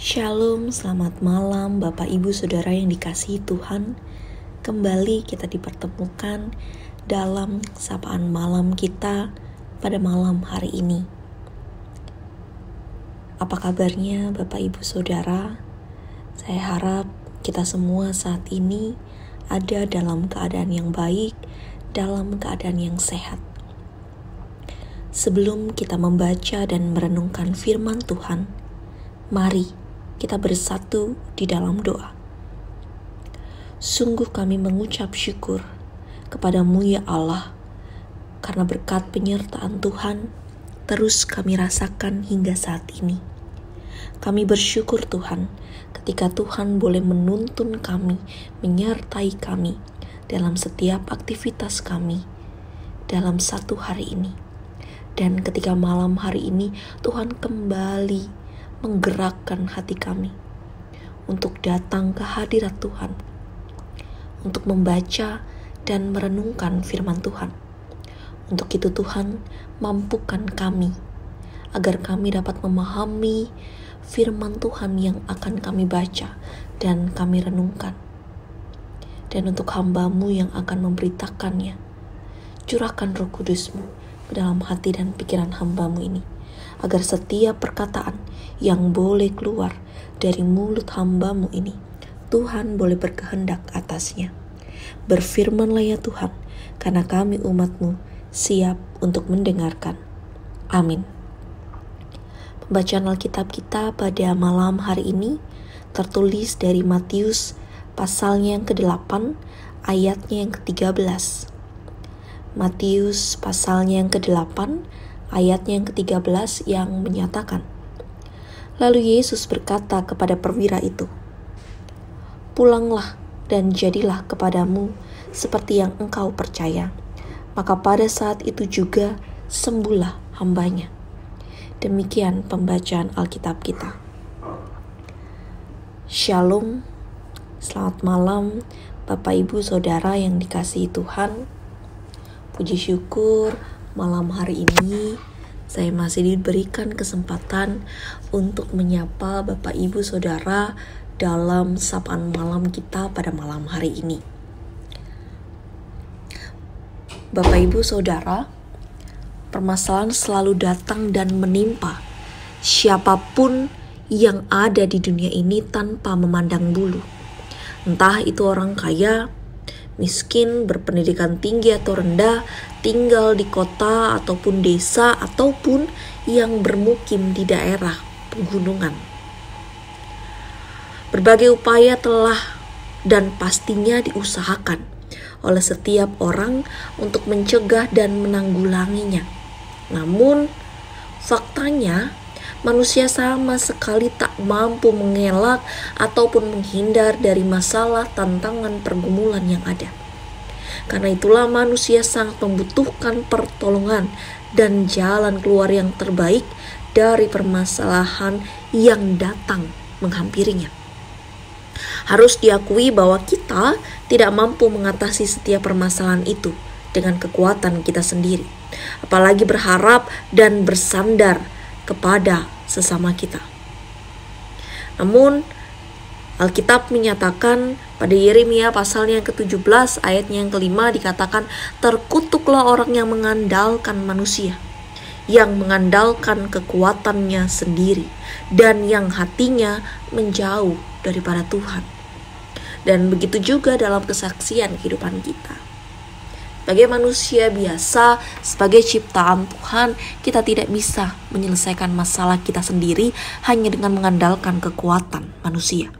Shalom, selamat malam Bapak Ibu Saudara yang dikasihi Tuhan. Kembali kita dipertemukan dalam sapaan malam kita pada malam hari ini. Apa kabarnya Bapak Ibu Saudara? Saya harap kita semua saat ini ada dalam keadaan yang baik, dalam keadaan yang sehat. Sebelum kita membaca dan merenungkan firman Tuhan, mari kita bersatu di dalam doa. Sungguh kami mengucap syukur kepada-Mu ya Allah, karena berkat penyertaan Tuhan terus kami rasakan hingga saat ini. Kami bersyukur Tuhan ketika Tuhan boleh menuntun kami, menyertai kami dalam setiap aktivitas kami dalam satu hari ini. Dan ketika malam hari ini Tuhan kembali menggerakkan hati kami untuk datang ke hadirat Tuhan, untuk membaca dan merenungkan firman Tuhan. Untuk itu Tuhan, mampukan kami agar kami dapat memahami firman Tuhan yang akan kami baca dan kami renungkan. Dan untuk hamba-Mu yang akan memberitakannya, curahkan Roh Kudus-Mu ke dalam hati dan pikiran hamba-Mu ini, agar setiap perkataan yang boleh keluar dari mulut hamba-Mu ini, Tuhan boleh berkehendak atasnya. Berfirmanlah ya Tuhan, karena kami umat-Mu siap untuk mendengarkan. Amin. Pembacaan Alkitab kita pada malam hari ini tertulis dari Matius pasalnya yang ke-8, ayatnya yang ke-13. Matius pasalnya yang ke-8, ayatnya yang ke-13 yang menyatakan, lalu Yesus berkata kepada perwira itu, pulanglah dan jadilah kepadamu seperti yang engkau percaya. Maka pada saat itu juga sembuhlah hambanya. Demikian pembacaan Alkitab kita. Shalom, selamat malam Bapak Ibu Saudara yang dikasihi Tuhan. Puji syukur malam hari ini saya masih diberikan kesempatan untuk menyapa Bapak Ibu Saudara dalam sapaan malam kita pada malam hari ini. Bapak Ibu Saudara, permasalahan selalu datang dan menimpa siapapun yang ada di dunia ini tanpa memandang bulu. Entah itu orang kaya, miskin, berpendidikan tinggi atau rendah, tinggal di kota ataupun desa, ataupun yang bermukim di daerah pegunungan. Berbagai upaya telah dan pastinya diusahakan oleh setiap orang untuk mencegah dan menanggulanginya. Namun, faktanya manusia sama sekali tak mampu mengelak ataupun menghindar dari masalah, tantangan, pergumulan yang ada. Karena itulah manusia sangat membutuhkan pertolongan dan jalan keluar yang terbaik dari permasalahan yang datang menghampirinya. Harus diakui bahwa kita tidak mampu mengatasi setiap permasalahan itu dengan kekuatan kita sendiri, apalagi berharap dan bersandar kepada sesama kita. Namun Alkitab menyatakan pada Yeremia pasalnya yang ke-17 ayatnya yang ke-5 dikatakan, terkutuklah orang yang mengandalkan manusia, yang mengandalkan kekuatannya sendiri, dan yang hatinya menjauh daripada Tuhan. Dan begitu juga dalam kesaksian kehidupan kita. Sebagai manusia biasa, sebagai ciptaan Tuhan, kita tidak bisa menyelesaikan masalah kita sendiri hanya dengan mengandalkan kekuatan manusia.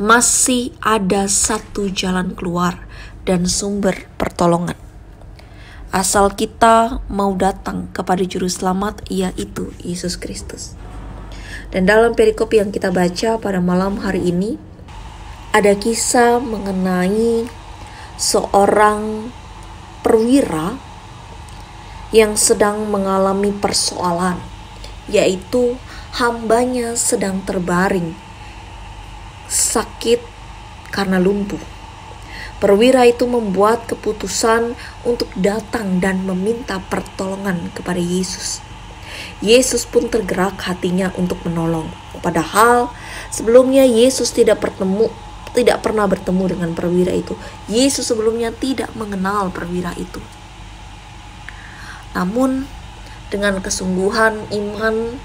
Masih ada satu jalan keluar dan sumber pertolongan. Asal kita mau datang kepada Juru Selamat, yaitu Yesus Kristus. Dan dalam perikop yang kita baca pada malam hari ini, ada kisah mengenai seorang perwira yang sedang mengalami persoalan, yaitu hambanya sedang terbaring sakit karena lumpuh. Perwira itu membuat keputusan untuk datang dan meminta pertolongan kepada Yesus. Yesus pun tergerak hatinya untuk menolong. Padahal sebelumnya Yesus tidak pernah bertemu dengan perwira itu. Yesus sebelumnya tidak mengenal perwira itu. Namun dengan kesungguhan iman,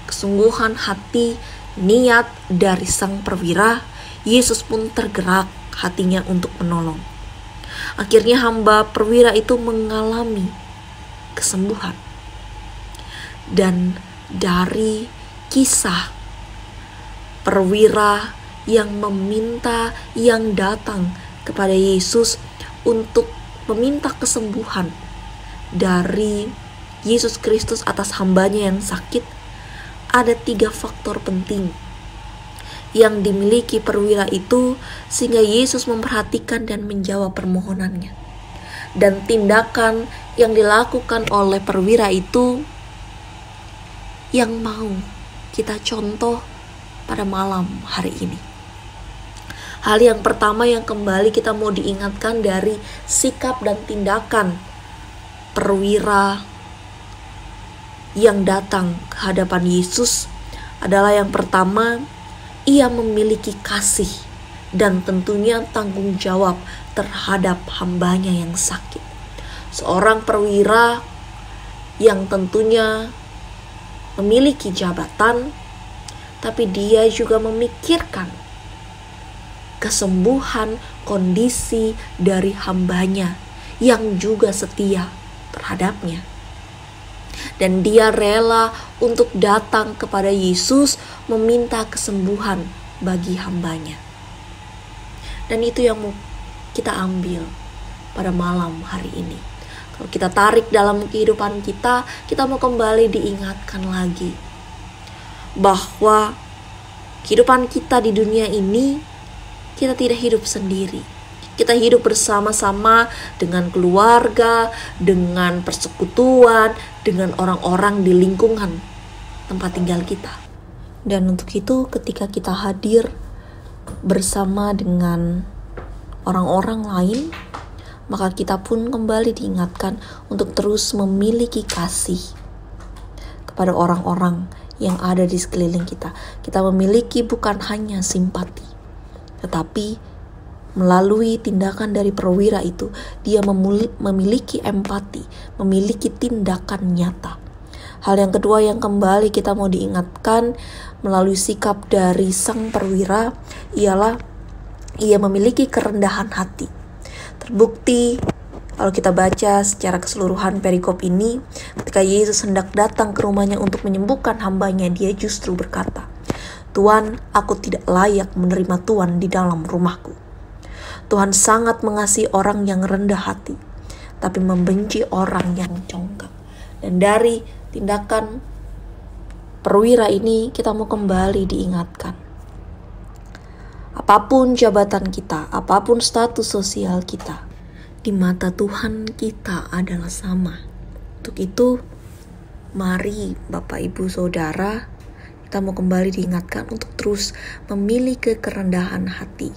kesungguhan hati, niat dari sang perwira, Yesus pun tergerak hatinya untuk menolong. Akhirnya hamba perwira itu mengalami kesembuhan. Dan dari kisah perwira yang datang kepada Yesus untuk meminta kesembuhan dari Yesus Kristus atas hambanya yang sakit, ada 3 faktor penting yang dimiliki perwira itu sehingga Yesus memperhatikan dan menjawab permohonannya. Dan tindakan yang dilakukan oleh perwira itu yang mau kita contoh pada malam hari ini. Hal yang pertama yang kembali kita mau diingatkan dari sikap dan tindakan perwira yang datang ke hadapan Yesus adalah yang pertama, ia memiliki kasih dan tentunya tanggung jawab terhadap hambanya yang sakit. Seorang perwira yang tentunya memiliki jabatan, tapi dia juga memikirkan kesembuhan kondisi dari hambanya yang juga setia terhadapnya. Dan dia rela untuk datang kepada Yesus meminta kesembuhan bagi hambanya. Dan itu yang mau kita ambil pada malam hari ini. Kalau kita tarik dalam kehidupan kita mau kembali diingatkan lagi bahwa kehidupan kita di dunia ini, kita tidak hidup sendiri. Kita hidup bersama-sama dengan keluarga, dengan persekutuan, dengan orang-orang di lingkungan tempat tinggal kita. Dan untuk itu ketika kita hadir bersama dengan orang-orang lain, maka kita pun kembali diingatkan untuk terus memiliki kasih kepada orang-orang yang ada di sekeliling kita. Kita memiliki bukan hanya simpati, tetapi melalui tindakan dari perwira itu, dia memiliki empati, memiliki tindakan nyata. Hal yang kedua yang kembali kita mau diingatkan melalui sikap dari sang perwira ialah ia memiliki kerendahan hati. Terbukti kalau kita baca secara keseluruhan perikop ini, ketika Yesus hendak datang ke rumahnya untuk menyembuhkan hambanya, dia justru berkata, "Tuhan, aku tidak layak menerima Tuhan di dalam rumahku." Tuhan sangat mengasihi orang yang rendah hati, tapi membenci orang yang congkak. Dan dari tindakan perwira ini kita mau kembali diingatkan. Apapun jabatan kita, apapun status sosial kita, di mata Tuhan kita adalah sama. Untuk itu, mari Bapak Ibu Saudara, kita mau kembali diingatkan untuk terus memiliki kerendahan hati.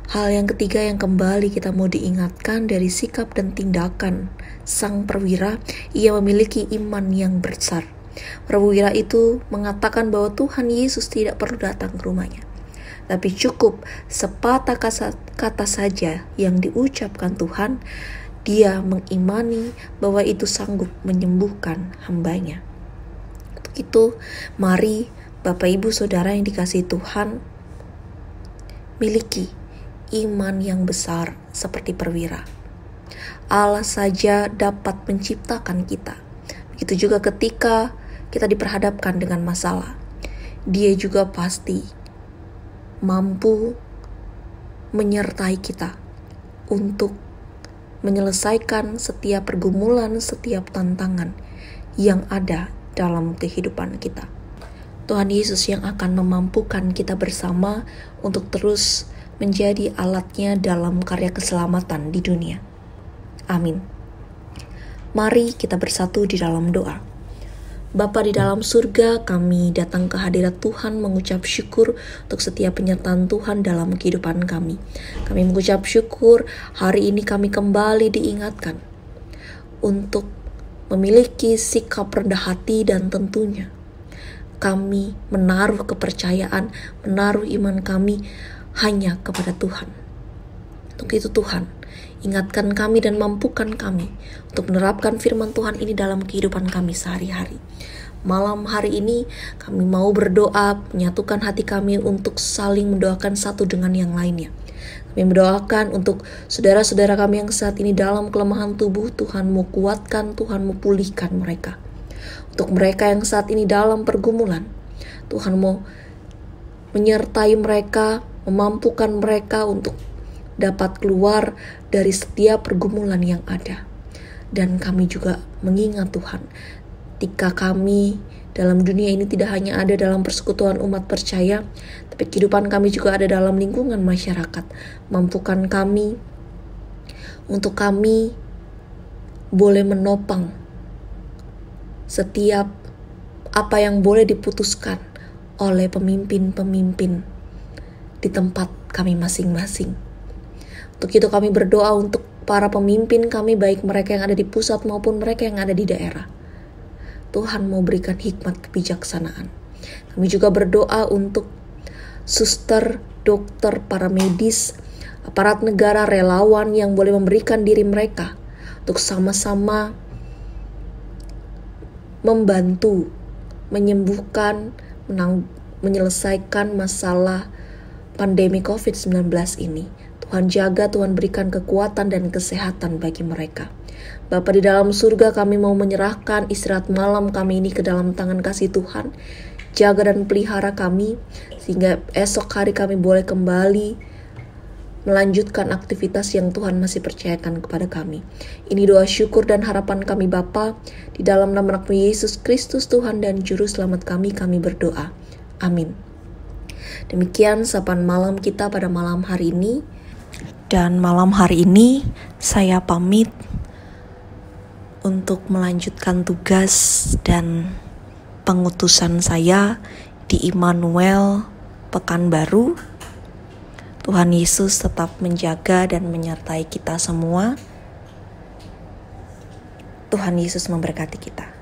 Hal yang ketiga yang kembali kita mau diingatkan dari sikap dan tindakan sang perwira, ia memiliki iman yang besar. Perwira itu mengatakan bahwa Tuhan Yesus tidak perlu datang ke rumahnya, tapi cukup sepatah kata saja yang diucapkan Tuhan, dia mengimani bahwa itu sanggup menyembuhkan hambanya. Untuk itu, mari Bapak Ibu Saudara yang dikasihi Tuhan, miliki iman yang besar seperti perwira. Allah saja dapat menciptakan kita. Begitu juga ketika kita diperhadapkan dengan masalah, Dia juga pasti mampu menyertai kita untuk menyelesaikan setiap pergumulan, setiap tantangan yang ada dalam kehidupan kita. Tuhan Yesus yang akan memampukan kita bersama untuk terus menjadi alatnya dalam karya keselamatan di dunia. Amin. Mari kita bersatu di dalam doa. Bapa di dalam surga, kami datang ke hadirat Tuhan mengucap syukur untuk setiap penyertaan Tuhan dalam kehidupan kami. Kami mengucap syukur hari ini kami kembali diingatkan untuk memiliki sikap rendah hati, dan tentunya kami menaruh kepercayaan, menaruh iman kami hanya kepada Tuhan. Untuk itu Tuhan, ingatkan kami dan mampukan kami untuk menerapkan firman Tuhan ini dalam kehidupan kami sehari-hari. Malam hari ini kami mau berdoa, menyatukan hati kami untuk saling mendoakan satu dengan yang lainnya. Kami mendoakan untuk saudara-saudara kami yang saat ini dalam kelemahan tubuh, Tuhan mau kuatkan, Tuhan mau pulihkan mereka. Untuk mereka yang saat ini dalam pergumulan, Tuhan mau menyertai mereka, memampukan mereka untuk dapat keluar dari setiap pergumulan yang ada. Dan kami juga mengingat Tuhan, ketika kami dalam dunia ini tidak hanya ada dalam persekutuan umat percaya, tapi kehidupan kami juga ada dalam lingkungan masyarakat. Mampukan kami untuk kami boleh menopang setiap apa yang boleh diputuskan oleh pemimpin-pemimpin di tempat kami masing-masing. Untuk itu kami berdoa untuk para pemimpin kami, baik mereka yang ada di pusat maupun mereka yang ada di daerah. Tuhan mau berikan hikmat kebijaksanaan. Kami juga berdoa untuk suster, dokter, para medis, aparat negara, relawan yang boleh memberikan diri mereka untuk sama-sama membantu, menyembuhkan, menyelesaikan masalah pandemi COVID-19 ini. Tuhan jaga, Tuhan berikan kekuatan dan kesehatan bagi mereka. Bapa di dalam surga, kami mau menyerahkan istirahat malam kami ini ke dalam tangan kasih Tuhan. Jaga dan pelihara kami, sehingga esok hari kami boleh kembali melanjutkan aktivitas yang Tuhan masih percayakan kepada kami. Ini doa syukur dan harapan kami Bapa, di dalam nama Anak Yesus Kristus Tuhan dan Juru Selamat kami berdoa. Amin. Demikian sapaan malam kita pada malam hari ini. Dan malam hari ini saya pamit untuk melanjutkan tugas dan pengutusan saya di Immanuel Pekanbaru. Tuhan Yesus tetap menjaga dan menyertai kita semua. Tuhan Yesus memberkati kita.